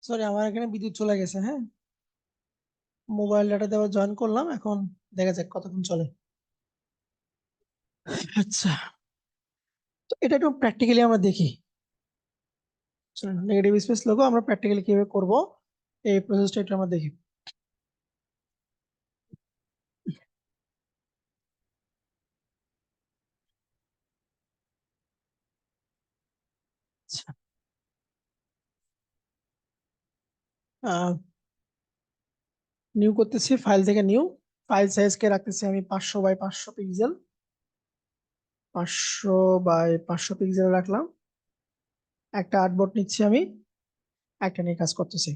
Sorry, আমার এখানে বিদ্যুৎ চলে গেছে। হ্যাঁ, মোবাইল ডাটা দেওয়া জয়েন করলাম, এখন দেখা যাক কতক্ষণ চলে। আচ্ছা, তো এটা একটু প্র্যাকটিক্যালি আমরা দেখি। নেগেটিভ স্পেস লোগো আমরা প্র্যাকটিক্যালি কিভাবে করব, এই প্রসেসটা একটু আমরা দেখি। নিউ করতেছি, ফাইল থেকে নিউ। ফাইল সাইজকে রাখতেছি আমি 500 বাই 500 পিক্সেল। 500 বাই 500 পিক্সেল রাখলাম। একটা আর্টবোর্ড নিচ্ছি আমি, একটা নিয়ে কাজ করতেছি।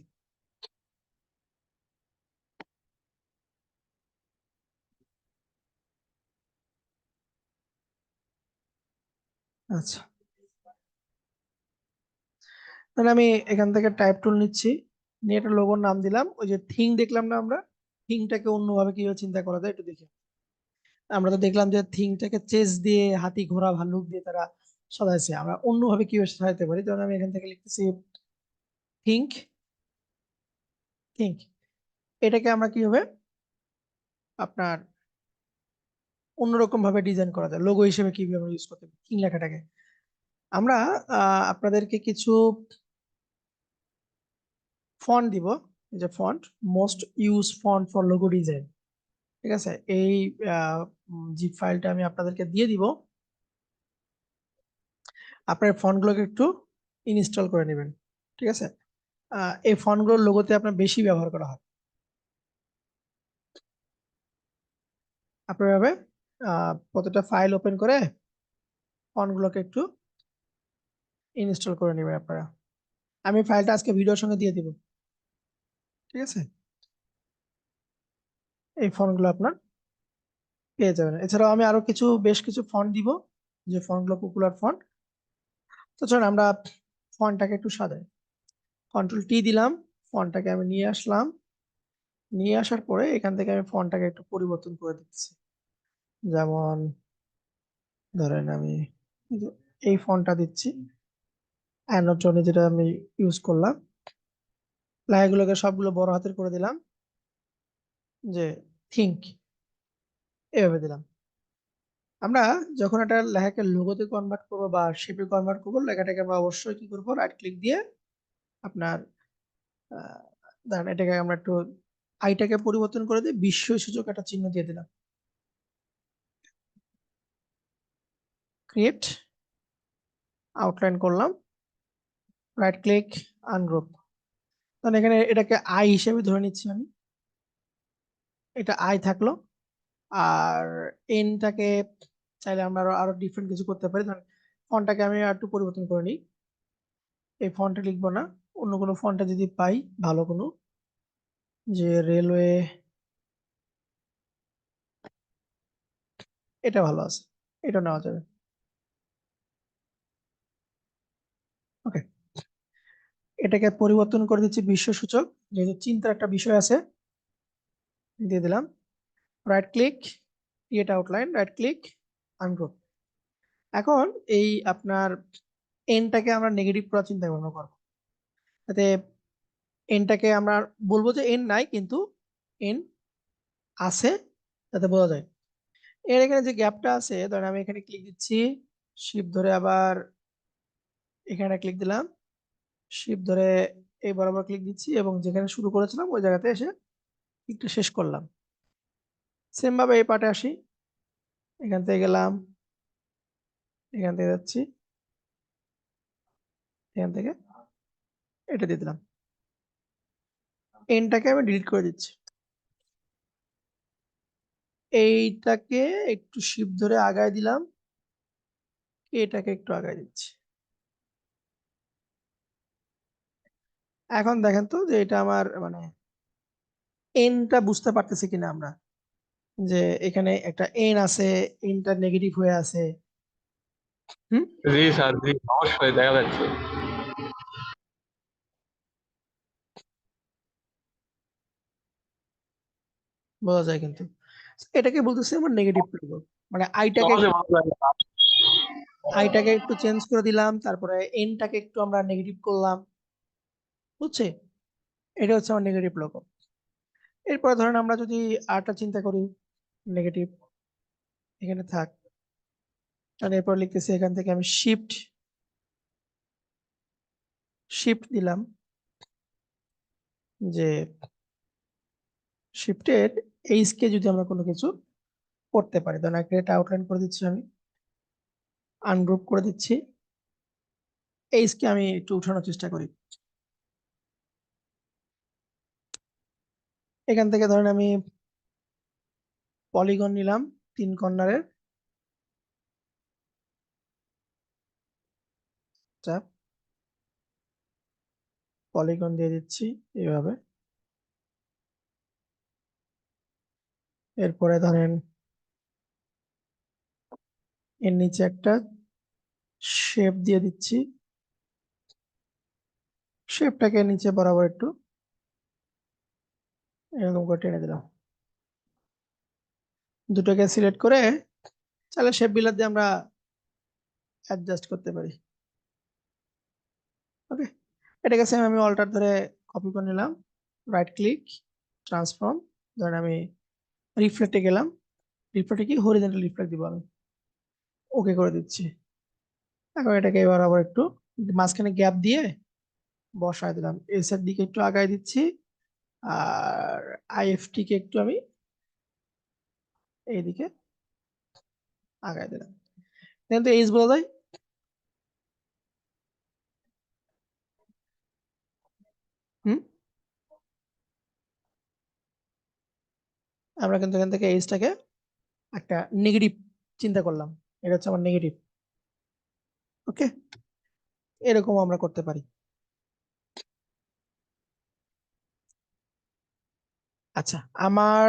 আচ্ছা, তাহলে আমি এখান থেকে টাইপ টুল নিচ্ছি, নিয়ে একটা লোগোর নাম দিলাম। ওই যে থিং দেখলাম না আমরা, থিংটাকে অন্যভাবে কিভাবে চিন্তা করা যায় একটু দেখি। আমরা তো দেখলাম যে থিংটাকে চেস দিয়ে, হাতি ঘোড়া ভাল্লুক দিয়ে তারা সাজাইছে, আমরা অন্যভাবে কিভাবে সাজাতে পারি। যেমন আমি এখান থেকে লিখতেছি থিঙ্ক। থিঙ্ক এটাকে আমরা কিভাবে আপনার অন্যরকম ভাবে ডিজাইন করা যায়, লোগো হিসেবে কিভাবে আমরা ইউজ করতে পারি থিং লেখাটাকে। আমরা আপনাদেরকে কিছু ফন্ট দিব, যে font most use font for logo design. ঠিক আছে, এই জিপ ফাইলটা আমি আপনাদেরকে দিয়ে দিব। আপনার ফন্টগুলোকে একটু ইনস্টল করে নেবেন। ঠিক আছে, এই ফন্টগুলো লোগোতে আপনার বেশি ব্যবহার করা হয়। আপনার ভাবে প্রতিটা ফাইল ওপেন করে ফন্টগুলোকে একটু ইনস্টল করে নেবেন আপনারা। আমি ফাইলটা আজকে ভিডিওর সঙ্গে দিয়ে দিব। ঠিক আছে, এই ফন্টগুলো আপনার পেয়ে যাবেন। এছাড়াও আমি আরো বেশ কিছু ফন্ট দিব, যে ফন্টগুলো পপুলার ফন্ট। তো চলুন আমরা ফন্টটাকে একটু সাজাই। কন্ট্রোল টি দিলাম, ফন্টটাকে আমি নিয়ে আসলাম। নিয়ে আসার পরে এখান থেকে আমি ফন্টটাকে একটু পরিবর্তন করে দিচ্ছি। যেমন ধরেন আমি এই ফন্টটা দিচ্ছি, অ্যানোটোনে যেটা আমি ইউজ করলাম। লেখাগুলোকে সবগুলো বড় হাতের করে দিলাম, যে থিঙ্ক এভাবে দিলাম। আমরা যখন একটা লেখাকে লোগোতে কনভার্ট করবো বা শেপে কনভার্ট করবো, লেখাটাকে আমরা অবশ্যই কি করবো, রাইট ক্লিক দিয়ে আপনার ধরেন এটাকে আমরা একটু আইটাকে পরিবর্তন করে দিয়ে বিস্ময় সূচক একটা চিহ্ন দিয়ে দিলাম। ক্রিয়েট আউটলাইন করলাম, রাইট ক্লিক আনগ্রুপ। তাহলে এখানে এটাকে আই হিসেবে ধরে নিচ্ছি আমি, এটা আই থাকলো। আর এনটাকে চাইলে আমরা আরো ডিফারেন্ট কিছু করতে পারি। ধরেন ফন্টটাকে আমি আর একটু পরিবর্তন করে নিই, এই ফন্টটা লিখবো না, অন্য কোনো ফন্টটা যদি পাই ভালো কোনো, যে রেলওয়ে, এটা ভালো আছে, এটা নেওয়া যাবে। ওকে, এটাকে পরিবর্তন করে দিচ্ছি বিশ্বসূচক, যেহেতু চিন্তার একটা বিষয় আছে, দিয়ে দিলাম। Right click, create outline, right click ungroup. এখন এই আপনার এনটাকে আমরা নেগেটিভ করার চিন্তা ভাবনা করবো, যাতে এনটাকে আমরা বলবো যে এন নাই, কিন্তু এন আছে, যাতে বোঝা যায়। এর এখানে যে গ্যাপটা আছে, ধরেন আমি এখানে ক্লিক দিচ্ছি, শিফট ধরে আবার এখানে ক্লিক দিলাম, শিফট ধরে এই বরাবর ক্লিক দিচ্ছি, এবং যেখানে শুরু করেছিলাম ওই জায়গাতে এসে একটু শেষ করলাম। সেম ভাবে এই পার্টে আসি, এখান থেকে গেলাম, এখান থেকে যাচ্ছি, এখান থেকে এটা দিয়ে দিলাম। এনটাকে আমি ডিলিট করে দিচ্ছি। এইটাকে একটু শিফট ধরে আগায় দিলাম, এটাকে একটু আগায় দিচ্ছি। এখন দেখেন তো যে এটা আমার মানে এনটা বুঝতে পারতেছি কিনা আমরা, যে এখানে একটা এন আছে, এনটা নেগেটিভ হয়ে আছে। হুম, জি স্যার, জি অবশ্যই দেখা যাচ্ছে। বোঝা যায় কিন্তু। এটাকে বলতেছি আমার নেগেটিভ লোগো, মানে আইটাকে সহজে ভালো লাগে না। আইটাকে একটু চেঞ্জ করে দিলাম, তারপরে এনটাকে একটু আমরা নেগেটিভ করলাম, বুঝছে? এটা হচ্ছে আমার নেগেটিভ লোগো। এরপরে ধরেন আমরা যদি আরটা চিন্তা করি, নেগেটিভ এখানে থাক, তাহলে এরপর লিখতেছি এখান থেকে আমি শিফট শিফট দিলাম, যে শিফটের এইচ কে যদি আমরা কোনো কিছু করতে পারি, ধরেন একটা আউটলাইন করে দিচ্ছি, আমি আনগ্রুপ করে দিচ্ছি, এইচ কে আমি একটু উঠানোর চেষ্টা করি। এখান থেকে ধরেন আমি পলিগন নিলাম 3 কর্নারের, পলিগন দিয়ে দিচ্ছি এইভাবে। এরপরে ধরেন এর নিচে একটা শেপ দিয়ে দিচ্ছি, শেপটাকে নিচে বরাবর একটু এরকম করে টেনে দিলাম। দুটোকে সিলেক্ট করে তাহলে শেপ বিলার দিয়ে আমরা অ্যাডজাস্ট করতে পারি। ওকে, এটাকে সেম আমি অল্টার ধরে কপি করে নিলাম, রাইট ক্লিক, ট্রান্সফর্ম, ধরেন আমি রিফ্লেক্টে গেলাম, রিফ্লেক্টে কি হরিজন্টাল রিফ্লেক্ট দিব আমি, ওকে করে দিচ্ছি। এখন এটাকে এবার আবার একটু মাঝখানে গ্যাপ দিয়ে বসায় দিলাম, এস এর দিকে একটু আগায় দিচ্ছি, আর আইএফটি কে একটু আমি এইদিকে আগায় দিলাম। কিন্তু এইচ বলা যায়, হুম, আমরা কিন্তু এখান থেকে এইচটাকে একটা নেগেটিভ চিন্তা করলাম, এটা হচ্ছে আমার নেগেটিভ। ওকে, এরকম আমরা করতে পারি। আচ্ছা, আমার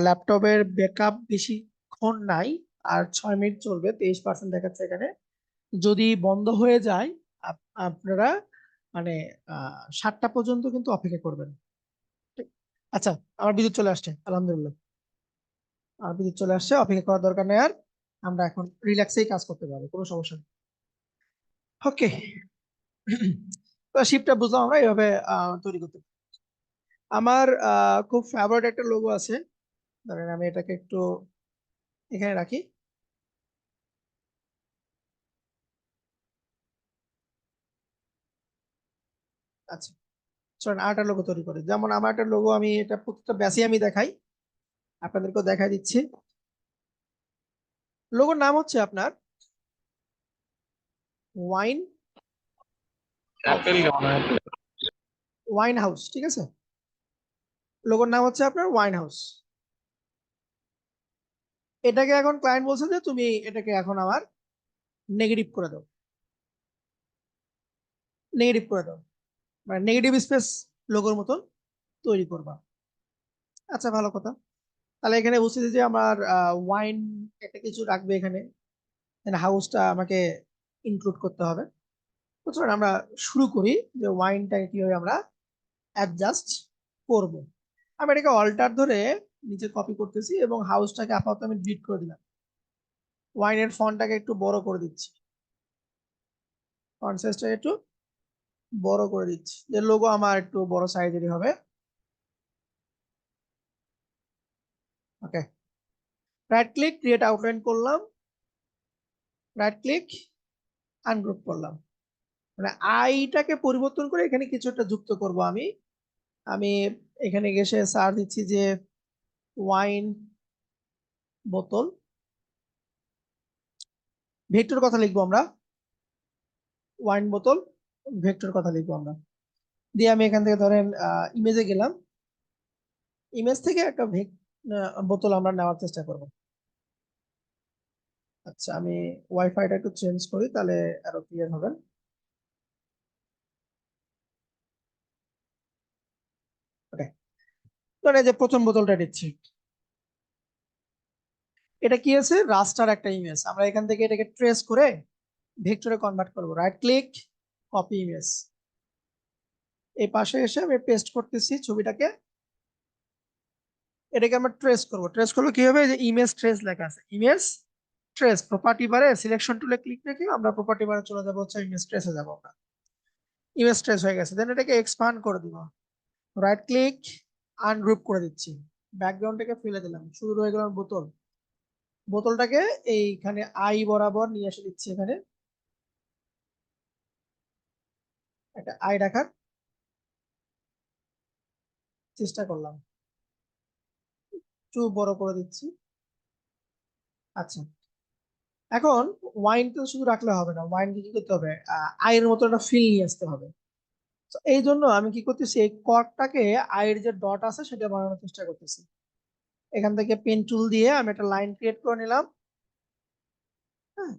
ল্যাপটপের ব্যাকআপ বেশিক্ষণ নাই, আর 6 মিনিট চলবে, 23% দেখাচ্ছে এখানে। যদি বন্ধ হয়ে যায় আপনারা মানে 7টা পর্যন্ত কিন্তু অপেক্ষা করবেন। ঠিক? আচ্ছা, আমার বিদ্যুৎ চলে আসছে, আলহামদুলিল্লাহ, আমার বিদ্যুৎ চলে আসছে, অপেক্ষা করার দরকার নেই আর, আমরা এখন রিল্যাক্সেই কাজ করতে পারবো, কোনো সমস্যা নেই। ওকে, তো শিপটা বুঝলাম আমরা এইভাবে তৈরি করতে পারি। আমার খুব ফেভারিট একটা লোগো আছে, ধরেন আমি এটাকে একটু এখানে রাখি। আচ্ছা, চলেন আরেকটা লোগো তৈরি করি, যেমন আমার একটা লোগো, আমি এটা প্রত্যেকটা ব্যাচে আমি দেখাই, আপনাদেরকেও দেখাই দিচ্ছি। লোগোর নাম হচ্ছে আপনার ওয়াইন অ্যাপেল কেমন হয়? ওয়াইন হাউস, ঠিক আছে? লোগোর নাম হচ্ছে আপনার ওয়াইন হাউস। এটাকে এখন ক্লায়েন্ট বলছে যে তুমি এটাকে এখন আমার নেগেটিভ করে দাও, নেগেটিভ করে দাও, মানে নেগেটিভ স্পেস লোগোর মতন তৈরি করবা। আচ্ছা, ভালো কথা। তাহলে এখানে বুঝতেছি যে আমার ওয়াইন একটা কিছু রাখবে এখানে, হাউসটা আমাকে ইনক্লুড করতে হবে। তো চলুন আমরা শুরু করি যে ওয়াইনটাকে কিভাবে আমরা অ্যাডজাস্ট করব। আমি এটাকে অল্টার ধরে নিচে কপি করতেছি এবং হাউসটাকে আপাতত আমি ডিলিট করে দিলাম। ওয়াইনের ফন্টটাকে একটু বড় করে দিচ্ছি, ফন্ট সাইজটাকে একটু বড় করে দিচ্ছি, যে লোগো আমার একটু বড় সাইজেরই হবে। ওকে, রাইট ক্লিক, ক্রিয়েট আউটলাইন করলাম, রাইট ক্লিক, আনগ্রুপ করলাম, মানে আইটাকে পরিবর্তন করে এখানে কিছু একটা যুক্ত করব আমি। আমি এখানে গেছে সার্চ দিচ্ছি যে ওয়াইন বোতল, ভেক্টর কথা লিখবো আমরা, ওয়াইন বোতল ভেক্টর কথা লিখবো আমরা, দিয়ে আমি এখান থেকে ধরেন ইমেজে গেলাম, ইমেজ থেকে একটা বোতল আমরা নেওয়ার চেষ্টা করব। আচ্ছা, আমি ওয়াইফাইটা একটু চেঞ্জ করি, তাহলে আরো ক্লিয়ার হবে। ওকে, ধরেন এই যে প্রথম বোতলটা দিচ্ছি, এটা কি আছে, রাস্টার একটা ইমেজ, আমরা এখান থেকে এটাকে ট্রেস করে ভেক্টরে কনভার্ট করব, রাইট ক্লিক, কপি ইমেজ, এই পাশে এসে আমি পেস্ট করতেছি ছবিটাকে, এটাকে আমরা ট্রেস করব, ট্রেস করলে কি হবে, যে ইমেজ ট্রেস লেখা আছে, ইমেজ ট্রেস প্রপার্টি বারে সিলেকশন টুলে ক্লিক রেখে আমরা প্রপার্টি বারে চলে যাবো হচ্ছে ইমেজ ট্রেসে যাবো আমরা। ইমেজ ট্রেস হয়ে গেছে, দেন এটাকে এক্সপান্ড করে দিব, রাইট ক্লিক আনগ্রুপ করে দিচ্ছি, ব্যাকগ্রাউন্ডটাকে ফেলে দিলাম, শুধু রয়ে গেল বোতল। বোতলটাকে এইখানে আই বরাবর নিয়ে এসে দিচ্ছি, এখানে একটা আই রাখার চেষ্টা করলাম, একটু বড় করে দিচ্ছি। আচ্ছা, এখন ওয়াইন তো শুধু রাখলে হবে না, ওয়াইন কি করতে হবে, আয়ের মতো একটা ফিল নিয়ে আসতে হবে। তো এই জন্য আমি কি করতেছি, এই কর্কটাকে আয়ের যে ডট আছে সেটা বানানোর চেষ্টা করতেছি। এখান থেকে পেন টুল দিয়ে আমি একটা লাইন ক্রিয়েট করে নিলাম। হ্যাঁ,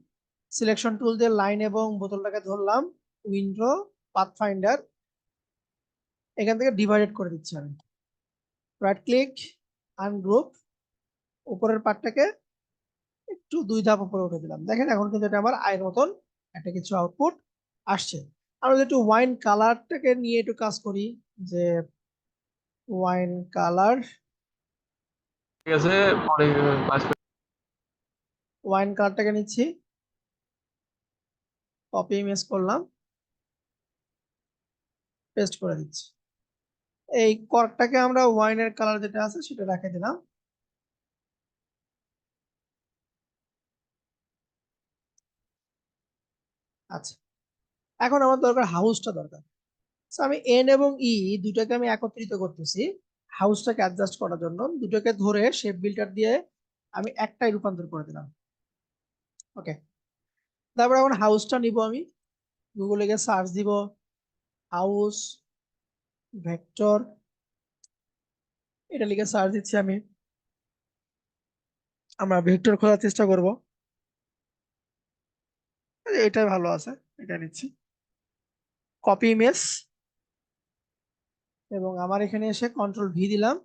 সিলেকশন টুল দিয়ে লাইন এবং বোতলটাকে ধরলাম, উইন্ডো পাথফাইন্ডার, এখান থেকে ডিভাইডেড করে দিচ্ছি আমি, রাইট ক্লিক আনগ্রুপ, উপরের পার্টটাকে একটু 2 ধাপ উপরে উঠে দিলাম। দেখেন এখন কিন্তু এটা আমার আয়ের মতন একটা কিছু আউটপুট আসছে। আমরা যদি একটু ওয়াইন কালারটাকে নিয়ে একটু কাজ করি, যে ওয়াইন কালার, ঠিক আছে, পরে কাজ করি। ওয়াইন কালারটাকে নিচ্ছি, কপি ইমেজ করলাম, পেস্ট করে দিচ্ছি। এই কর্কটাকে আমরা ওয়াইনের কালার যেটা আছে সেটা রেখে দিলাম। আচ্ছা, এখন আমার দরকার হাউসটা দরকার। So, আমি এন এবং ই দুটাকে আমি একত্রিত করতেছি হাউসটাকে অ্যাডজাস্ট করার জন্য, দুটোকে ধরে শেপ বিল্ডার দিয়ে আমি একটাই রূপান্তর করে দিলাম। ওকে, তারপর এখন হাউসটা নিব, আমি গুগলে গিয়ে সার্চ দিব হাউস ভেক্টর, এটা লিখে সার্চ দিচ্ছি আমি, আমরা ভেক্টর খোঁজার চেষ্টা করব, এটাই ভালো আছে, এটা নিচ্ছি, কপি ইমেজ, এবং আমার এখানে এসে কন্ট্রোল ভি দিলাম,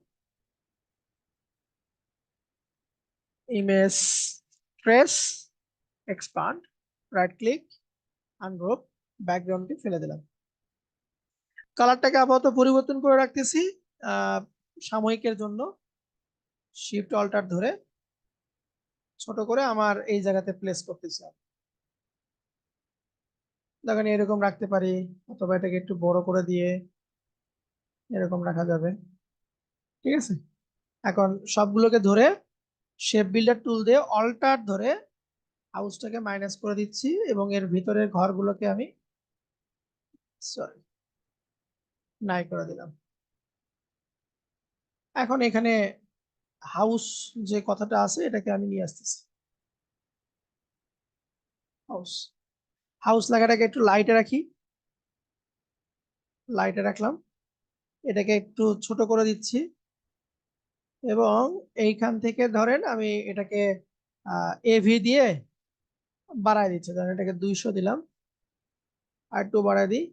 image trace expand, right click ungroup, ব্যাকগ্রাউন্ডটি ফেলে দিলাম। কালারটাকে আপাতত পরিবর্তন করে রাখতেছি সাময়িকের জন্য, শিফট অল্টার ধরে ছোট করে আমার এই জায়গাতে প্লেস করতেছি। দেখেন এরকম রাখতে পারি, অথবা এটাকে একটু বড় করে দিয়ে এরকম রাখা যাবে। ঠিক আছে, এখন সবগুলোকে ধরে শেপ বিল্ডার টুল দিয়ে অল্টার ধরে হাউসটাকে মাইনাস করে দিচ্ছি, এবং এর ভিতরের ঘরগুলোকে আমি সরি নাই করে দিলাম। এখন এখানে হাউস যে কথাটা আছে এটাকে আমি নিয়ে আসতেছি, হাউস, হাউস লেখাটাকে একটু লাইটে রাখি, লাইটে রাখলাম, এটাকে একটু ছোট করে দিচ্ছি, এবং এইখান থেকে ধরেন আমি এটাকে এভি দিয়ে বাড়ায় দিচ্ছি, ধরেন এটাকে 200 দিলাম, আর একটু বাড়ায় দিই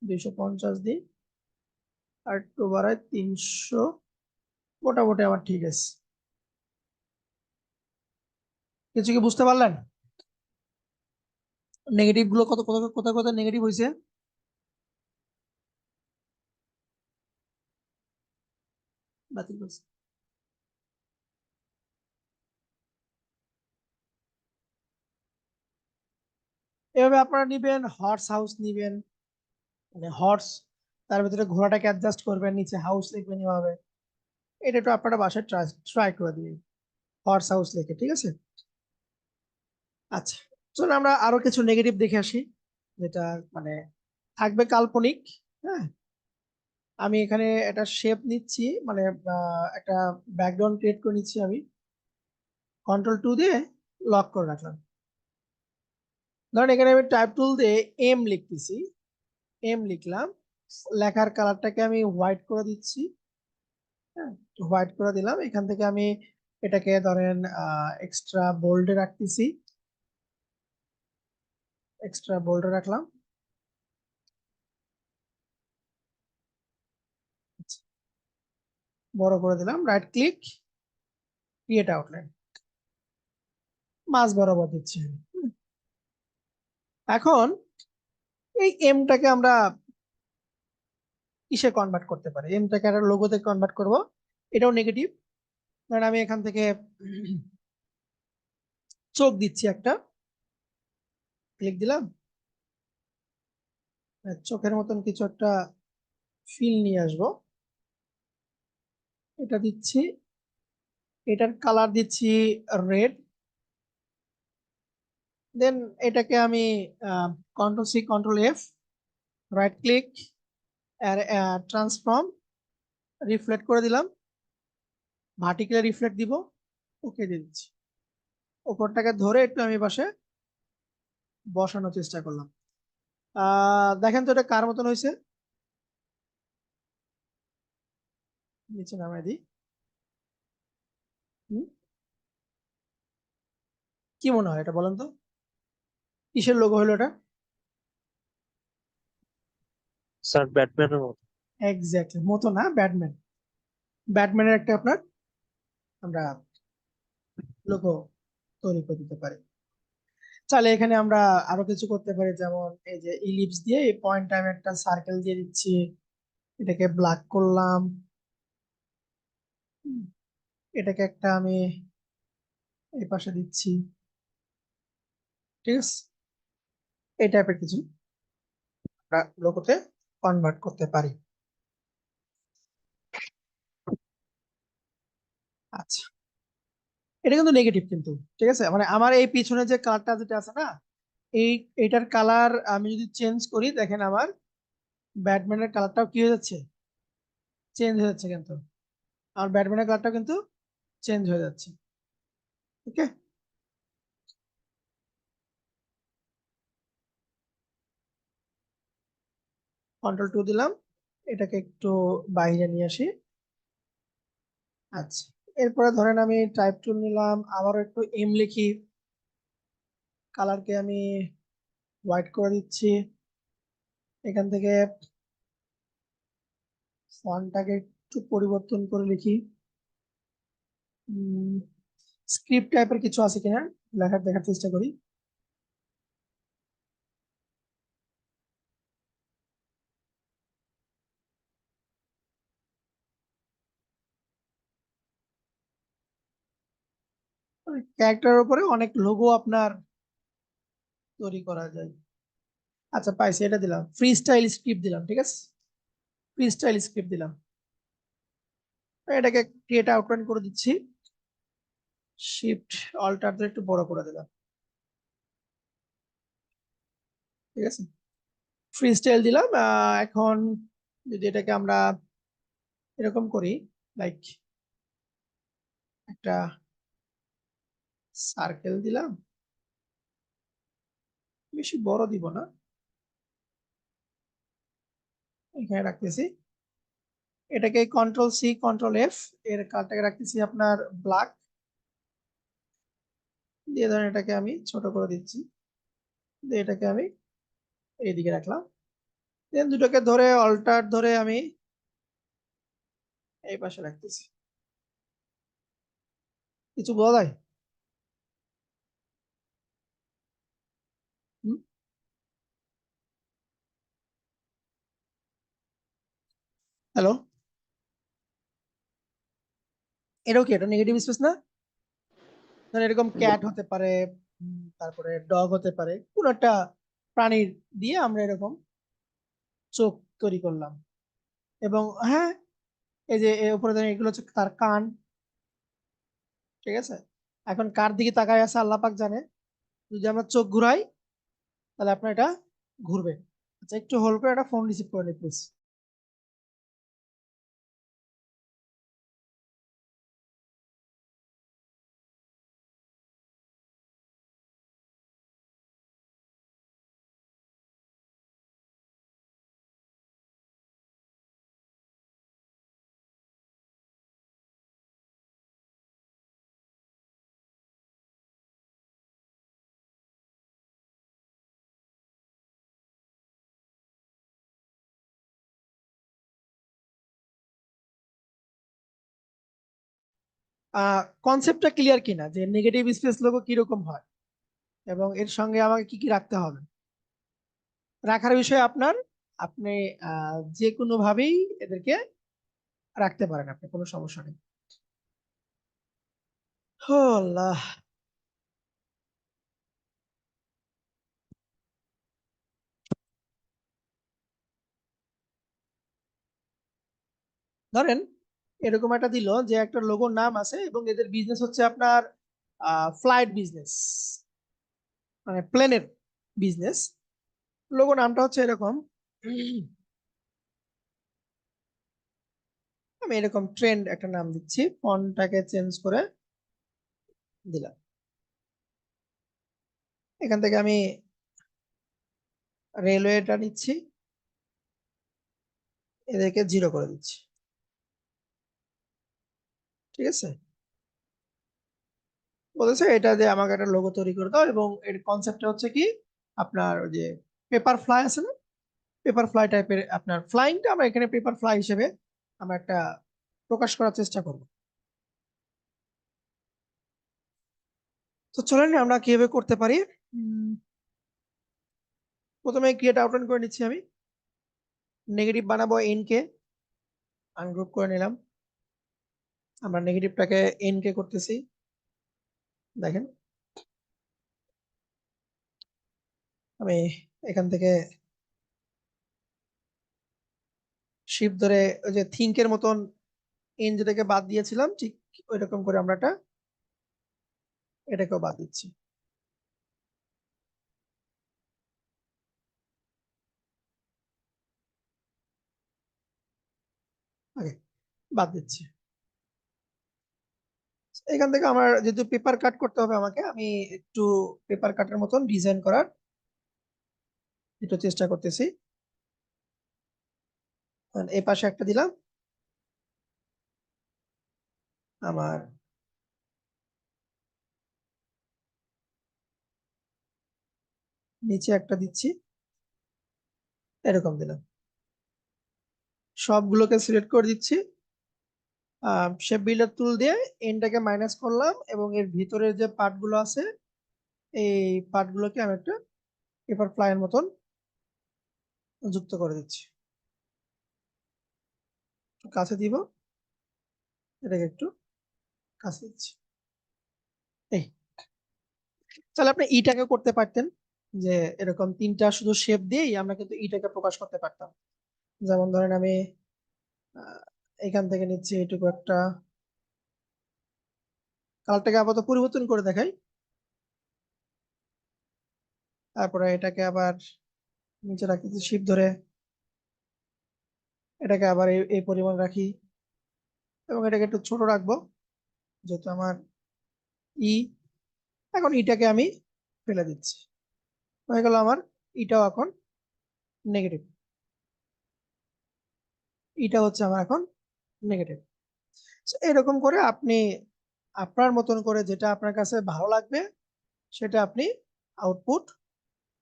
250 দিই, আর একটু বাড়ায় 300, মোটামুটি আমার ঠিক আছে। কিছু কি বুঝতে পারলেন? নেগেটিভ গুলো কত কত কোথায় কোথায় নেগেটিভ হয়েছে? বাতিল করছি। এভাবে আপনারা নিবেন, হর্স হাউস নিবেন, মানে হর্স, তার ভিতরে ঘোড়াটাকে অ্যাডজাস্ট করবেন, নিচে হাউস লিখবেন এভাবে। এটা একটু আপনারা বাসায় ট্রাই ট্রাই করে দিবেন, হর্স হাউস লিখে, ঠিক আছে? আচ্ছা, চলুন আমরা আরো কিছু নেগেটিভ দেখে আসি, যেটা মানে থাকবে কাল্পনিক। হ্যাঁ, আমি এখানে একটা শেপ নিচ্ছি, মানে একটা ব্যাকগ্রাউন্ড ক্রিয়েট করে নিচ্ছি, আমি কন্ট্রোল 2 দিয়ে লক করে রাখলাম। ধরেন এখানে আমি টাইপ টুল দিয়ে এম লিখতেছি, এম লিখলাম, লেখার কালারটাকে আমি হোয়াইট করে দিচ্ছি। হ্যাঁ, হোয়াইট করে দিলাম, এখান থেকে আমি এটাকে ধরেন এক্সট্রা বোল্ডে রাখতেছি, এক্সট্রা বোল্ডে রাখলাম। আচ্ছা, বড় করে দিলাম, রাইট ক্লিক ক্রিয়েট আউটলাইন, মাঝ বরাবর দিচ্ছি। এখন এই এমটাকে আমরা কিসে কনভার্ট করতে পারি, এমটাকে একটা লোগোতে কনভার্ট করব, এটাও নেগেটিভ। কারণ আমি এখান থেকে চোখ দিচ্ছি একটা, ক্লিক দিলাম, চোখের মতন কিছু একটা ফিল নিয়ে আসবো, এটা দিচ্ছি, এটার কালার দিচ্ছি রেড। দেন এটাকে আমি control C control F, right click, transform, reflect করে দিলাম, ভার্টিক্যালি রিফ্লেক্ট দিব, ওকে দিয়ে দিচ্ছি। উপরটাকে ধরে একটু আমি পাশে বসানোর চেষ্টা করলাম। দেখেন তো এটা কার মতন হয়েছে, নিচে নামাই দিই। হুম, কি মনে হয় এটা বলেন তো, কিসের লোগো হলো এটা? স্যার ব্যাটম্যানের মতো। এক্স্যাক্টলি, মতো না, ব্যাটম্যান, ব্যাটম্যানের একটা আপনার আমরা লোগো তৈরি করে দিতে পারি। চাইলে এখানে আমরা আরো কিছু করতে পারি, যেমন এই যে ইলিপস দিয়ে এই পয়েন্টে আমি একটা সার্কেল দিয়ে দিচ্ছি, এটাকে ব্ল্যাক করলাম, হুম, এটাকে একটা আমি এই পাশে দিচ্ছি, ঠিক আছে, এই টাইপের কিছু আমরা লোগোতে কনভার্ট করতে পারি। আচ্ছা, এটা কিন্তু নেগেটিভ কিন্তু, ঠিক আছে, মানে আমার এই পিছনে যে কালারটা যেটা আছে না, এই এটার কালার আমি যদি চেঞ্জ করি, দেখেন আমার ব্যাটম্যানের কালারটাও কি হয়ে যাচ্ছে, চেঞ্জ হয়ে যাচ্ছে কিন্তু, আমার ব্যাটম্যানের কালারটাও কিন্তু চেঞ্জ হয়ে যাচ্ছে। ওকে, কন্ট্রোল টু দিলাম, এটাকে একটু বাইরে নিয়ে আসি। আচ্ছা, এরপরে ধরেন আমি টাইপ টুল নিলাম, আবারও একটু এম লিখি, কালারকে আমি হোয়াইট করে দিচ্ছি, এখান থেকে ফন্টটাকে একটু পরিবর্তন করে লিখি, স্ক্রিপ্ট টাইপের কিছু আছে কিনা লেখার দেখার চেষ্টা করি। ক্যারেক্টারের উপরে অনেক লোগো আপনার তৈরি করা যায়। আচ্ছা, পাইছি, এটা দিলাম, ফ্রি স্টাইল স্ক্রিপ্ট দিলাম, ঠিক আছে, ফ্রি স্টাইল স্ক্রিপ্ট দিলাম, এটাকে ক্রিয়েট আউটলাইন করে দিচ্ছি, শিফট অল্টার দিয়ে একটু বড় করে দিলাম, ঠিক আছে, ফ্রি স্টাইল দিলাম। এখন যদি এটাকে আমরা এরকম করি, লাইক একটা সার্কেল দিলাম, বেশি বড় দিব না, এখানে রাখতেছি, এটাকে কন্ট্রোল সি কন্ট্রোল এফ, এর কালারটাকে রাখতেছি আপনার ব্ল্যাক, দিয়ে ধরেন এটাকে আমি ছোট করে দিচ্ছি, দিয়ে এটাকে আমি এইদিকে রাখলাম, দেন দুটোকে ধরে অল্টার ধরে আমি এই পাশে রাখতেছি। কিছু বলা যায়? হ্যালো, এটাও কি, এটা নেগেটিভ স্পেস না? ধরেন এরকম ক্যাট হতে পারে, তারপরে ডগ হতে পারে, কোন একটা প্রাণীর দিয়ে আমরা এরকম চোখ তৈরি করলাম। এবং হ্যাঁ, এই যে এর উপরে ধরেন এগুলো হচ্ছে তার কান, ঠিক আছে, এখন কার দিকে তাকায় আছে আল্লাহ পাক জানে, যদি আমরা চোখ ঘুরাই তাহলে আপনার এটা ঘুরবে। আচ্ছা, একটু হোল্ড করে একটা ফোন রিসিভ করে নিন প্লিজ। কনসেপ্টটা ক্লিয়ার কিনা যে নেগেটিভ স্পেস লোগো কিরকম হয় এবং এর সঙ্গে আমাকে কি কি রাখতে হবে, রাখার বিষয়ে আপনার, আপনি যে কোনো ভাবেই এদেরকে রাখতে পারেন, আপনি কোনো সমস্যা নেই। ও আল্লাহ, ধরেন এরকম একটা দিল যে একটা লোগোর নাম আছে এবং এদের বিজনেস হচ্ছে আপনার ফ্লাইট বিজনেস, মানে প্লেনের বিজনেস। লোগো নামটা হচ্ছে এরকম, আমি এরকম ট্রেন্ড একটা নাম দিচ্ছি, ফন্টটাকে চেঞ্জ করে দিলাম। এখান থেকে আমি রেলওয়েটা নিচ্ছি, এদেরকে 0 করে দিচ্ছি। ঠিক আছে, বলেছে এটা যে আমাকে একটা লোগো তৈরি করে দাও, এবং এর কনসেপ্টটা হচ্ছে কি আপনার ওই যে পেপার ফ্লাই আছে না, পেপার ফ্লাই টাইপের আপনার ফ্লাইংটা আমরা এখানে পেপার ফ্লাই হিসেবে আমরা একটা প্রকাশ করার চেষ্টা করব। তো চলেন আমরা কিভাবে করতে পারি। প্রথমে ক্রিয়েট আউটলাইন করে নিচ্ছি, আমি নেগেটিভ বানাবো এন কে, আনগ্রুপ করে নিলাম। আমরা নেগেটিভটাকে এন কে করতেছি, দেখেন আমি এখান থেকে শিফট ধরে ওই যে থিঙ্কের মতন এন যেটাকে বাদ দিয়েছিলাম, ঠিক ওই রকম করে আমরা এটাকেও বাদ দিচ্ছি। ওকে, বাদ দিচ্ছি। এখান থেকে আমার যেহেতু পেপার কাট করতে হবে আমাকে, আমি একটু পেপার কাটের মতন ডিজাইন করার একটু চেষ্টা করতেছি। এই পাশে একটা দিলাম, আমার নিচে একটা দিচ্ছি, এরকম দিলাম। সবগুলোকে সিলেক্ট করে দিচ্ছি, শেপ বিল্ডার টুল দিয়ে এনটাকে মাইনাস করলাম এবং এর ভিতরের যে পার্টগুলো আছে এই পার্টগুলোকে আমি একটা পেপার ফ্লাইয়ের মতন যুক্ত করে দিচ্ছি। একটু কাছে দিব, এটাকে একটু কাছে দিচ্ছি। এই, তাহলে আপনি ইটাকে করতে পারতেন যে এরকম তিনটা শুধু শেপ দিয়েই আমরা কিন্তু ইটাকে প্রকাশ করতে পারতাম। যেমন ধরেন আমি আহ, এখান থেকে নিচ্ছি এইটুকু একটা, কালারটাকে আপাতত পরিবর্তন করে দেখাই, তারপরে এটাকে আবার নিচে রাখতেছি শিপ ধরে, এটাকে আবার এই পরিমাণ রাখি এবং এটাকে একটু ছোট রাখবো যেহেতু আমার ই। এখন ইটাকে আমি ফেলে দিচ্ছি, হয়ে গেল আমার ইটাও এখন নেগেটিভ, ইটা হচ্ছে আমার এখন নেগেটিভ। এরকম করে আপনি আপনার মতন করে যেটা আপনার কাছে ভালো লাগবে সেটা আপনি আউটপুট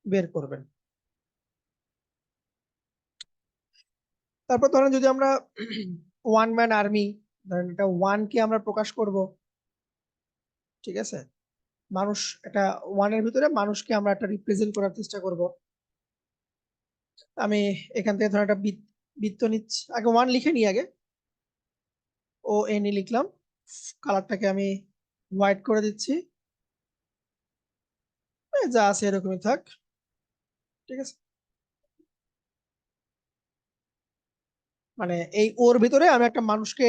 বের করবেন। তারপর ধরেন যদি আমরা ওয়ান ম্যান আর্মি, ধরেন এটা ওয়ানকে আমরা প্রকাশ করব, ঠিক আছে, মানুষ, এটা ওয়ানের ভিতরে মানুষকে আমরা একটা রিপ্রেজেন্ট করার চেষ্টা করব। আমি এখান থেকে ধরেন একটা বৃত্ত নিচ্ছি, আগে ওয়ান লিখে নিই, আগে ও এন ই লিখলাম, কালারটাকে আমি হোয়াইট করে দিচ্ছি, যা আছে এরকমই থাক। ঠিক আছে, মানে এই ওর ভিতরে আমি একটা মানুষকে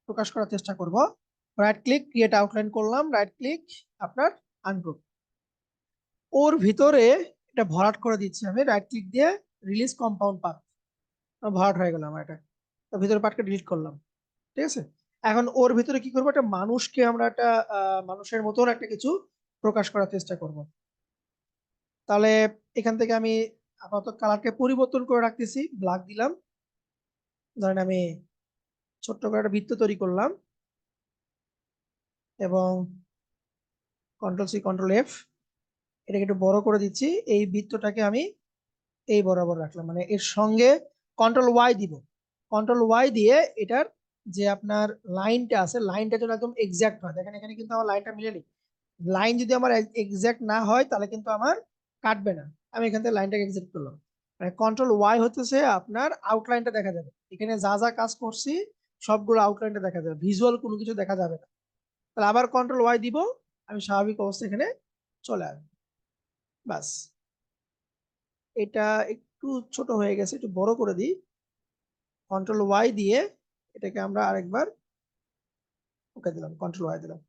প্রকাশ করার চেষ্টা করব। রাইট ক্লিক, ক্রিয়েট আউটলাইন করলাম, রাইট ক্লিক আপনার আনগ্রুপ, ওর ভিতরে এটা ভরাট করে দিচ্ছি আমি, রাইট ক্লিক দিয়ে রিলিজ কম্পাউন্ড পাথ, ভরাট হয়ে গেল আমার এটা। তো ভিতরে পার্টকে ডিলিট করলাম। ঠিক আছে, এখন ওর ভিতরে কি করবো, একটা মানুষকে আমরা একটা মানুষের মতন একটা কিছু প্রকাশ করার চেষ্টা করব। তাহলে এখান থেকে আমি আপাতত কালারকে পরিবর্তন করে রাখতেছি, ব্ল্যাক দিলাম। ধরেন আমি ছোট্ট করে একটা বৃত্ত তৈরি করলাম এবং কন্ট্রোল সি কন্ট্রোল এফ, এটাকে একটু বড় করে দিচ্ছি। এই বৃত্তটাকে আমি এই বরাবর রাখলাম, মানে এর সঙ্গে কন্ট্রোল ওয়াই দিব, কন্ট্রোল ওয়াই দিয়ে এটার যে আপনার লাইনটা আছে লাইনটা যেন একদম এক্সাক্ট হয়। দেখেন এখানে কিন্তু আমার লাইনটা মিলেনি, লাইন যদি আমার এক্সাক্ট না হয় তাহলে কিন্তু আমার কাটবে না। আমি এখান থেকে লাইনটাকে এক্সাক্ট করলাম, মানে কন্ট্রোল ওয়াই হতেছে আপনার আউটলাইনটা দেখা যাবে, এখানে যা যা কাজ করছি সবগুলো আউটলাইনটা দেখা যাবে, ভিজুয়াল কোনো কিছু দেখা যাবে না। তাহলে আবার কন্ট্রোল ওয়াই দিব, আমি স্বাভাবিক অবস্থা এখানে চলে আসবো, বাস। এটা একটু ছোট হয়ে গেছে, একটু বড় করে দিই, কন্ট্রোল ওয়াই দিয়ে এটাকে আমরা আরেকবার ওকে দিলাম, কন্ট্রোল ওয়াই দিলাম।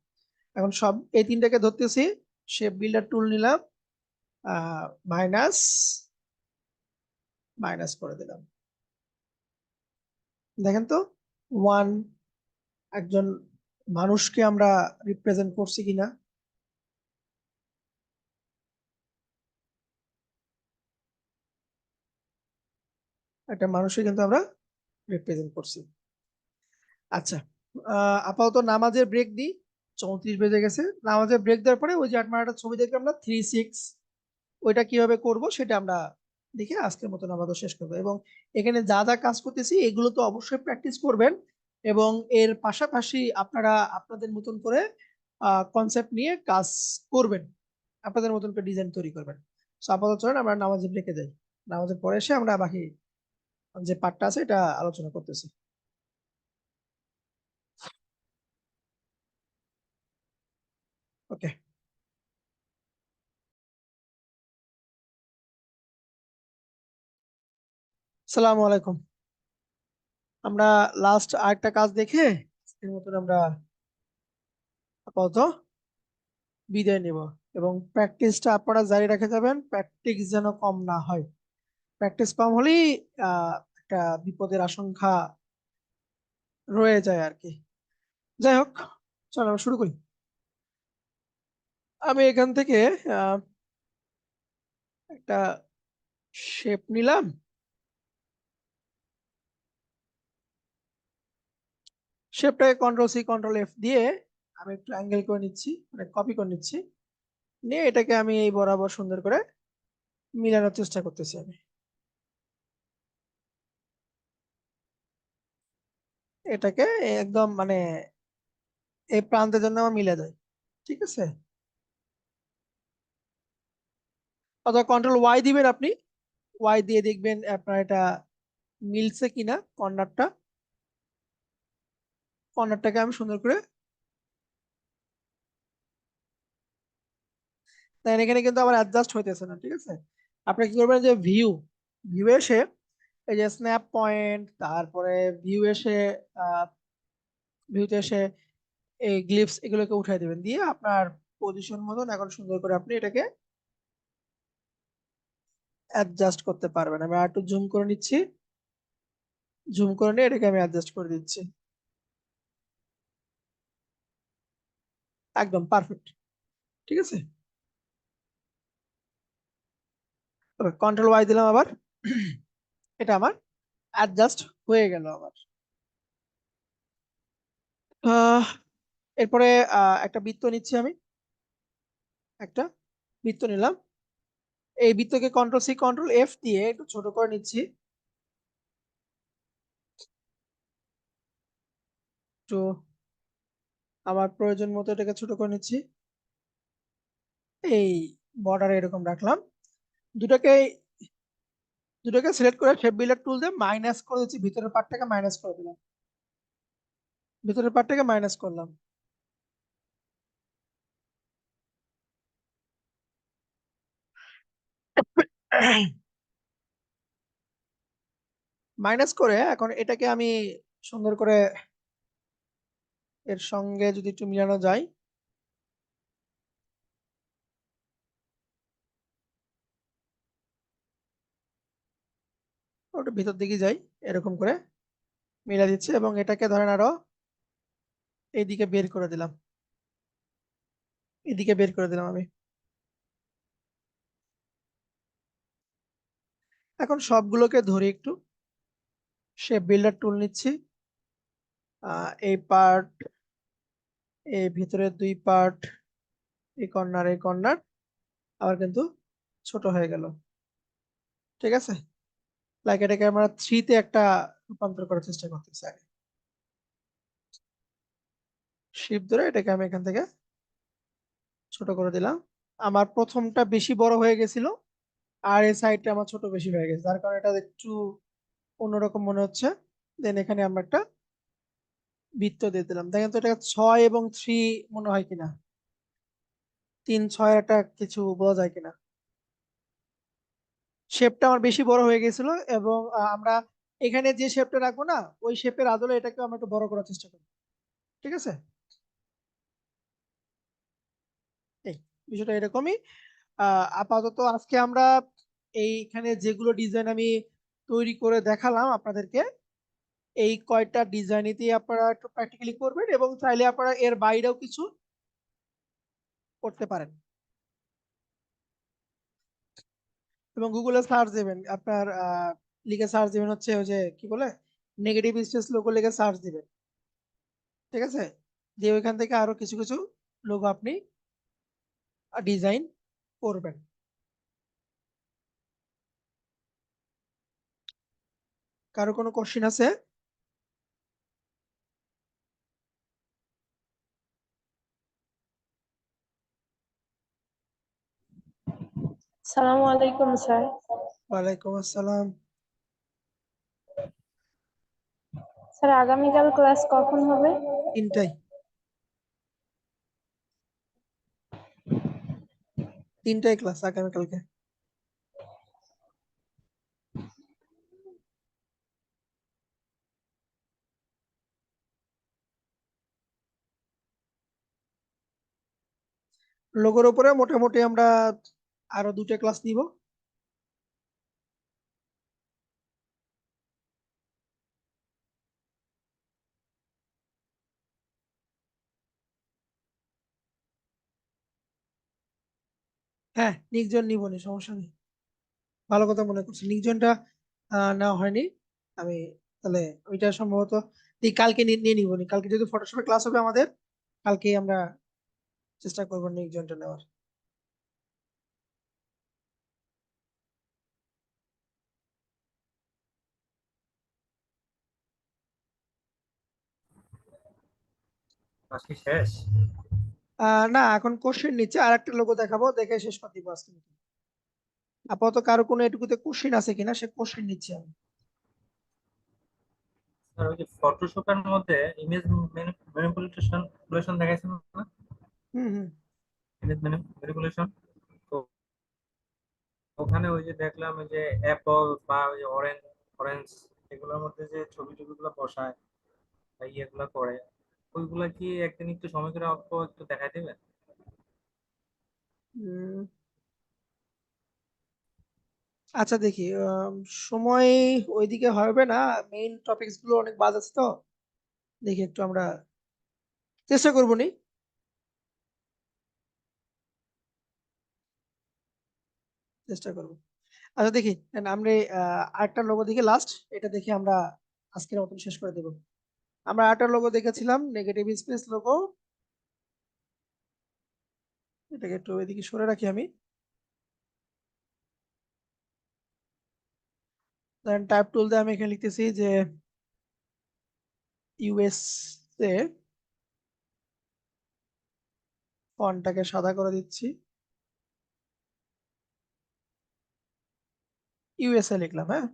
এখন সব এই তিনটাকে ধরতেছি, শেপ বিল্ডার টুল নিলাম, মাইনাস মাইনাস করে দিলাম। দেখেন তো ওয়ান একজন মানুষকে আমরা রিপ্রেজেন্ট করছি কিনা। একটা মানুষকে কিন্তু আমরা রিপ্রেজেন্ট করছি। আচ্ছা, আপাতত নামাজের ব্রেক দিই, 34 বেজে গেছে। নামাজের ব্রেক দেওয়ার পরে ওই যে আপনার একটা ছবি দেখে আমরা 3-6 ওইটা কিভাবে করব সেটা আমরা দেখে আজকের মতো নামাজও শেষ করবো। এবং এখানে যা যা কাজ করতেছি এগুলো তো অবশ্যই প্র্যাকটিস করবেন, এবং এর পাশাপাশি আপনারা আপনাদের মতন করে কনসেপ্ট নিয়ে কাজ করবেন, আপনাদের মতন করে ডিজাইন তৈরি করবেন। তো আপাতত চলেন আমরা নামাজের ব্রেকে যাই, নামাজের পরে এসে আমরা বাকি যে পার্টটা আছে এটা আলোচনা করতেছি। ওকে, আসসালামু আলাইকুম। আমরা লাস্ট আরেকটা কাজ দেখে আজকের মতন আমরা আপাতত বিদায় নেব, এবং প্র্যাকটিসটা আপনারা জারি রেখে যাবেন, প্র্যাকটিস যেন কম না হয়। প্র্যাকটিস কম হলেই একটা বিপদের আশঙ্কা রয়ে যায় আর কি। যাই হোক, চলো আমরা শুরু করি। আমি এখান থেকে আহ, একটা শেপ নিলাম, শেপটাকে কন্ট্রোল সি কন্ট্রোল এফ দিয়ে আমি একটু অ্যাঙ্গেল করে নিচ্ছি, মানে কপি করে নিচ্ছি, নিয়ে এটাকে আমি এই বরাবর সুন্দর করে মিলানোর চেষ্টা করতেছি আমি। এটাকে একদম মানে এই প্রান্তের জন্য আমার মিলে যায়, ঠিক আছে। অথবা কন্ট্রোল ওয়াই দিবেন আপনি, ওয়াই দিয়ে দেখবেন আপনার এটা মিলছে কিনা কর্নারটা। কর্নারটাকে আমি সুন্দর করে দেখেন, এখানে কিন্তু আবার অ্যাডজাস্ট হইতেছে না, ঠিক আছে। আপনি কি করবেন যে ভিউ, ভিউ এসে এই যে স্ন্যাপ পয়েন্ট, তারপরে ভিউ এসে ভিউতে এসে এই গ্লিপস এগুলোকে উঠাই দিবেন, দিয়ে আপনার পজিশন মতন এখন সুন্দর করে আপনি এটাকে অ্যাডজাস্ট করতে পারবেন। আমি আর একটু জুম করে নিচ্ছি, জুম করে নিয়ে এটাকে আমি অ্যাডজাস্ট করে দিচ্ছি, একদম পারফেক্ট, ঠিক আছে। কন্ট্রোল ওয়াই দিলাম আবার, এটা আমার অ্যাডজাস্ট হয়ে গেল আবার। আহ, এরপরে একটা বৃত্ত নিচ্ছি আমি, একটা বৃত্ত নিলাম, এই বৃত্তকে কন্ট্রোল সি কন্ট্রোল এফ দিয়ে একটু ছোট করে নিচ্ছি, একটু আমার প্রয়োজন মতো এটাকে ছোট করে নিচ্ছি, এই বর্ডারে এরকম রাখলাম। দুটাকে দুটাকে সিলেক্ট করে শেপ বিল্ডার টুল দিয়ে মাইনাস করে দিচ্ছি, ভিতরের পার্টটাকে মাইনাস করে দিলাম, ভিতরের পার্টটাকে মাইনাস করলাম। মাইনাস করে এখন এটাকে আমি সুন্দর করে এর সঙ্গে যদি একটু মিলানো যায়, ওটা ভিতর দিকে যাই, এরকম করে মিলা দিচ্ছে, এবং এটাকে ধরেন আরো এইদিকে বের করে দিলাম, এদিকে বের করে দিলাম আমি। এখন সবগুলোকে ধরে একটু শেপ বিল্ডার টুল নিচ্ছি, এই পার্ট, এই ভিতরের দুই পার্ট, এই কর্নার এই কর্নার আবার কিন্তু ছোট হয়ে গেল, ঠিক আছে। লাইক এটাকে আমরা থ্রিতে একটা রূপান্তর করার চেষ্টা করতেছি আগে, শিপ ধরে এটাকে আমি এখান থেকে ছোট করে দিলাম। আমার প্রথমটা বেশি বড় হয়ে গেছিল, আর এই সাইডটা আমার ছোট বেশি হয়ে গেছে, যার কারণে এটা একটু অন্যরকম মনে হচ্ছে। দেন এখানে আমরা একটা বৃত্ত দিয়ে দিলাম, দেখেন তো এটা 6 এবং 3 মনে হয় কিনা, 3-6 একটা কিছু বোঝা যায় কিনা। শেপটা আমার বেশি বড় হয়ে গেছিল, এবং আমরা এখানে যে শেপটা রাখবো না, ওই শেপের আদলে এটাকে আমরা একটু বড় করার চেষ্টা করবো, ঠিক আছে? এই বিষয়টা এরকমই। আপাতত আজকে আমরা এইখানে যেগুলো ডিজাইন আমি তৈরি করে দেখালাম আপনাদেরকে, এই কয়টা ডিজাইনই আপনারা একটু প্র্যাকটিক্যালি করবেন, এবং চাইলে আপনারা এর বাইরেও কিছু করতে পারেন। এবং গুগলে সার্চ দেবেন, আপনার লিখে সার্চ দিবেন হচ্ছে ওই যে কি বলে, নেগেটিভ স্পেস লোগো লিখে সার্চ দিবেন, ঠিক আছে? দিয়ে ওইখান থেকে আরো কিছু কিছু লোগো আপনি ডিজাইন করবেন। কারো কোনো কোশ্চিন আছে? সালামু আলাইকুম স্যার। ওয়ালাইকুম আসসালাম। স্যার আগামীকাল ক্লাস কখন হবে? 3টায়, 3টায় ক্লাস আগামীকালকে। লোগোর উপরে মোটামুটি আমরা আরো 2টা ক্লাস নিব। হ্যাঁ, নিকজন নিবনি, সমস্যা নেই। ভালো কথা মনে করছি, নিকজনটা নেওয়া হয়নি। আমি তাহলে ওইটা সম্ভবত কালকে নিয়ে নিবনি। কালকে যদি ফটোশপে ক্লাস হবে আমাদের, কালকেই আমরা চেষ্টা করবো নিকজনটা নেওয়ার। ক্লাস কি শেষ? না, এখন কোশ্চেন নিচ্ছে, আর একটা লোগো দেখাবো, দেখে শেষ করে দিব আজকে। আপাতত কারো কোনো এটুকুতে কোশ্চেন আছে কিনা, সে কোশ্চেন নিচ্ছি আমি। স্যার ওই যে ফটোশপের মধ্যে ইমেজ ম্যানিপুলেশন দেখাইছেন না? হুম হুম। ইমেজ ম্যানিপুলেশন, তো ওখানে ওই যে দেখলাম ওই যে অ্যাপল বা ওই যে অরেঞ্জ অরেঞ্জ এগুলোর মধ্যে যে ছবি টবিগুলো বসায় বা ইয়েগুলো করে, ওইগুলা কি একদিন একটু সময় করে অল্প একটু দেখাই দেবেন? উম, আচ্ছা দেখি, সময় ওইদিকে হবে না, মেইন টপিকস গুলো অনেক বাজ আছে তো। দেখি একটু আমরা চেষ্টা করবো নি। চেষ্টা করবো। আচ্ছা দেখি, আমরা আরেকটা লোগো দেখি লাস্ট, এটা দেখি আমরা আজকের মতন শেষ করে দেবো। আমরা আরেকটা লোগো দেখেছিলাম, নেগেটিভ স্পেস লোগো। এটাকে একটু এদিকে সরে রাখি আমি। দেন টাইপ টুল দিয়ে আমি এখানে লিখতেছি যে ইউএসএ, ফন্টটাকে সাদা করে দিচ্ছি, ইউএসএ লিখলাম, হ্যাঁ।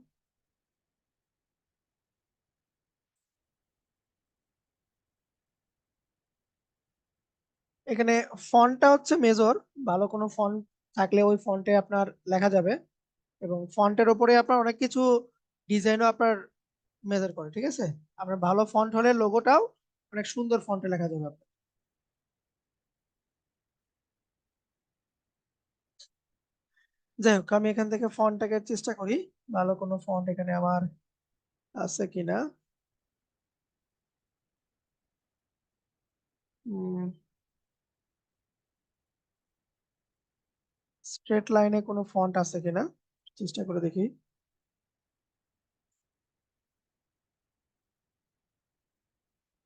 এখানে ফন্টটা হচ্ছে মেজর, ভালো কোনো ফন্ট থাকলে ওই ফন্টে আপনার লেখা যাবে, এবং ফন্টের উপরে আপনার অনেক কিছু ডিজাইনও আপনার মেজার করে, ঠিক আছে? আপনার ভালো ফন্ট হলে লোগোটাও অনেক সুন্দর ফন্টে লেখা যাবে আপনার। যাই হোক, আমি এখান থেকে ফন্টটাকে চেষ্টা করি, ভালো কোনো ফন্ট এখানে আমার আছে কিনা। স্ট্রেট লাইনে কোনো ফন্ট আছে কিনা চেষ্টা করে দেখি।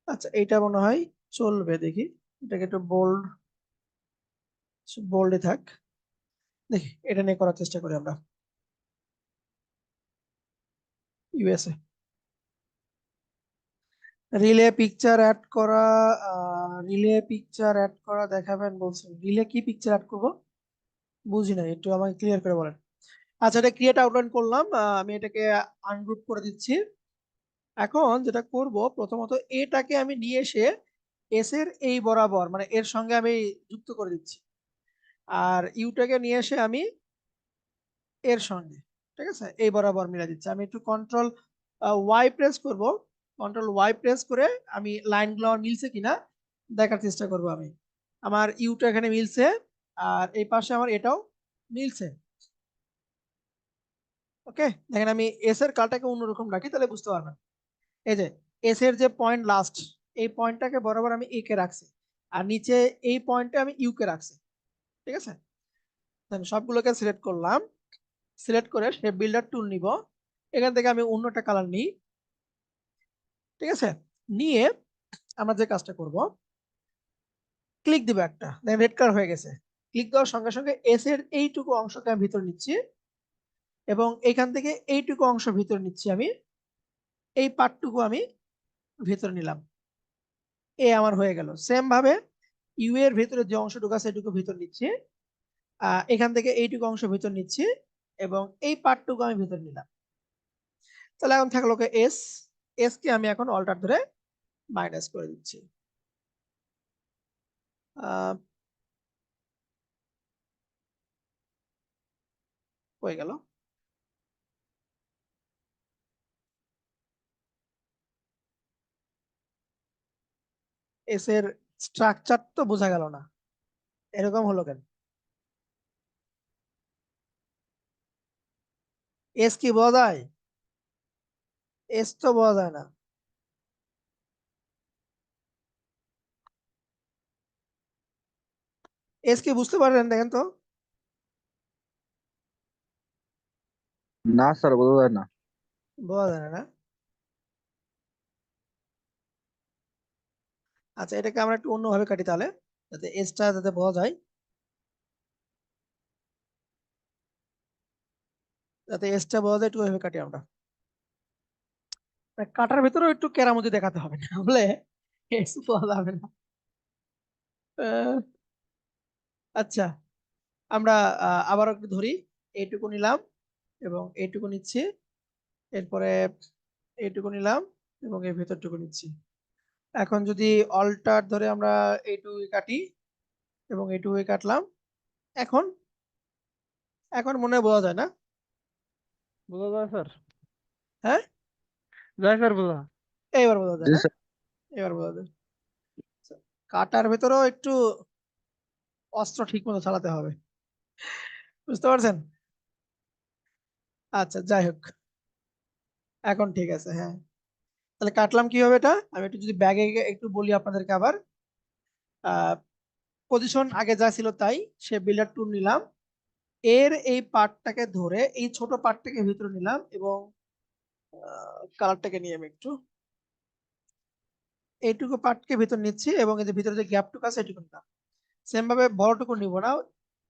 আচ্ছা, এইটা মনে হয় চলবে, দেখি এটাকে একটু বোল্ড, বোল্ডে থাক। দেখি এটা নিয়ে করার চেষ্টা করি আমরা। ইউএসএ রিলে পিকচার অ্যাড করা, রিলে পিকচার অ্যাড করা দেখাবেন বলছেন, রিলে কি পিকচার অ্যাড করব বুঝি না, একটু আমাকে ক্লিয়ার করে বলেন। আচ্ছা, এটা ক্রিয়েট আউটলাইন করলাম, আমি এটাকে আনগ্রুপ করে দিচ্ছি। এখন যেটা করব, প্রথমত এটাকে আমি নিয়ে এসে এস এর এই বরাবর, মানে এর সঙ্গে আমি যুক্ত করে দিচ্ছি, আর ইউটাকে নিয়ে এসে আমি এর সঙ্গে, ঠিক আছে, এই বরাবর মিলে দিচ্ছি। আমি একটু কন্ট্রোল ওয়াই প্রেস করব, কন্ট্রোল ওয়াই প্রেস করে আমি লাইনগুলো আমার মিলছে কিনা দেখার চেষ্টা করব। আমি আমার ইউটা এখানে মিলছে, আর এই পাশে আমার এটাও মিলছে। ওকে, দেখেন আমি এস এর কালটাকে অন্যরকম রাখি তাহলে বুঝতে পারবেন। এই যে এস এর যে পয়েন্ট লাস্ট, এই পয়েন্টটাকে বরাবর আমি এ কে রাখছি, আর নিচে এই পয়েন্টে আমি ইউ কে রাখছি। ঠিক আছে, সবগুলোকে সিলেক্ট করলাম, সিলেক্ট করে শেপ বিল্ডার টুল নিব, এখান থেকে আমি অন্যটা কালার নিই। ঠিক আছে, নিয়ে আমরা যে কাজটা করব, ক্লিক দিব একটা, দেখেন রেড কালার হয়ে গেছে। ক্লিক দেওয়ার সঙ্গে সঙ্গে এস এর এইটুকু অংশকে আমি ভিতর নিচ্ছি, এবং এইখান থেকে এইটুকু অংশ ভিতর নিচ্ছি আমি, এই পার্টটুকু আমি ভিতর নিলাম। এ আমার হয়ে গেল। সেম ভাবে ইউ এর ভিতরে যে অংশটুকু আছে এটুকু ভিতর নিচ্ছি, এখান থেকে এইটুকু অংশ ভিতর নিচ্ছি, এবং এই পার্টটুকু আমি ভিতর নিলাম। তাহলে এখন থাকলো এস, এস কে আমি এখন অল্টার ধরে মাইনাস করে দিচ্ছি। হয়ে গেল। এস এর স্ট্রাকচার তো বোঝা গেল না, এরকম হলো কেন? এস কি বোঝা যায়? এস তো বোঝা যায় না। এস কি বুঝতে পারলেন? দেখেন তো। না স্যার, বোঝা যায় না। বোঝা যায় না, না? আচ্ছা, এটাকে আমরা একটু অন্যভাবে কাটি তাহলে, যাতে এসটা যাতে বোঝা যায়, যাতে এসটা বোঝা যায় একটু ওইভাবে কাটি আমরা। কাটার ভেতরেও একটু কেরামতি দেখাতে হবে, না বলে এস বোঝা যাবে না। আহ, আচ্ছা, আমরা আবার একটু ধরি, এইটুকু নিলাম এবং এইটুকু নিচ্ছি, এরপরে এইটুকু নিলাম এবং এর ভেতরটুকু নিচ্ছি। এখন যদি অল্টার ধরে আমরা এইটুকু কাটি এবং এইটুকু কাটলাম, এখন এখন মনে হয় বোঝা যায় না? বোঝা যায় স্যার, হ্যাঁ, যায় স্যার বোঝা। এইবার বোঝা যায় জি না? স্যার। এবার বোঝা যায়। কাটার ভেতরেও একটু অস্ত্র ঠিক মতো চালাতে হবে, বুঝতে পারছেন? আচ্ছা, যাই হোক, এখন ঠিক আছে। হ্যাঁ, তাহলে কাটলাম কিভাবে এটা আমি একটু যদি ব্যাগে একটু বলি আপনাদেরকে আবার। পজিশন আগে যা ছিল তাই, সে বিল্ডার টুল নিলাম, এর এই পার্টটাকে ধরে এই ছোট পার্টটাকে ভিতরে নিলাম, এবং কালারটাকে নিয়ে আমি একটু এইটুকু পার্টকে ভিতর নিচ্ছি, এবং এই যে ভিতরে যে গ্যাপটুকু আছে এটুকু নিলাম। সেম ভাবে বড়টুকু নিব না,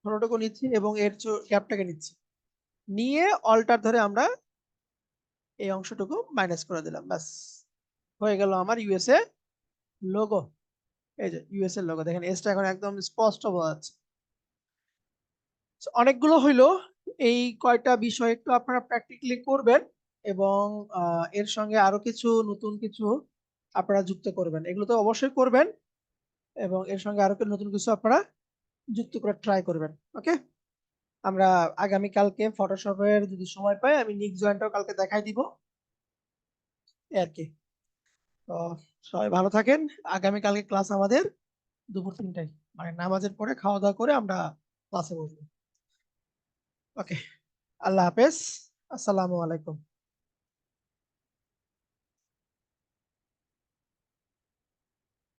ছোটটুকু নিচ্ছি এবং এর গ্যাপটাকে নিচ্ছি, নিয়ে অল্টার ধরে আমরা এই অংশটুকু মাইনাস করে দিলাম। ব্যাস, হয়ে গেল আমার ইউএসএ লোগো। এই যে ইউএসএ লোগো, দেখেন এসটা এখন একদম স্পষ্ট বোঝা যাচ্ছে। অনেকগুলো হইলো, এই কয়টা বিষয় একটু আপনারা প্র্যাকটিক্যালি করবেন, এবং এর সঙ্গে আরো কিছু নতুন কিছু আপনারা যুক্ত করবেন। এগুলো তো অবশ্যই করবেন, এবং এর সঙ্গে আরো নতুন কিছু আপনারা যুক্ত করে ট্রাই করবেন। ওকে, আমরা আগামী কালকে ফটোশপের যদি সময় পাই আমি নিক জয়েন্টটাও কালকে দেখাই দিব, এই আর কি। তো সবাই ভালো থাকেন। আগামী কালকে ক্লাস আমাদের দুপুর 3টায়, মানে নামাজের পরে খাওয়া দাওয়া করে আমরা ক্লাসে বসবো। ওকে, আল্লাহ হাফেজ, আসসালামু আলাইকুম।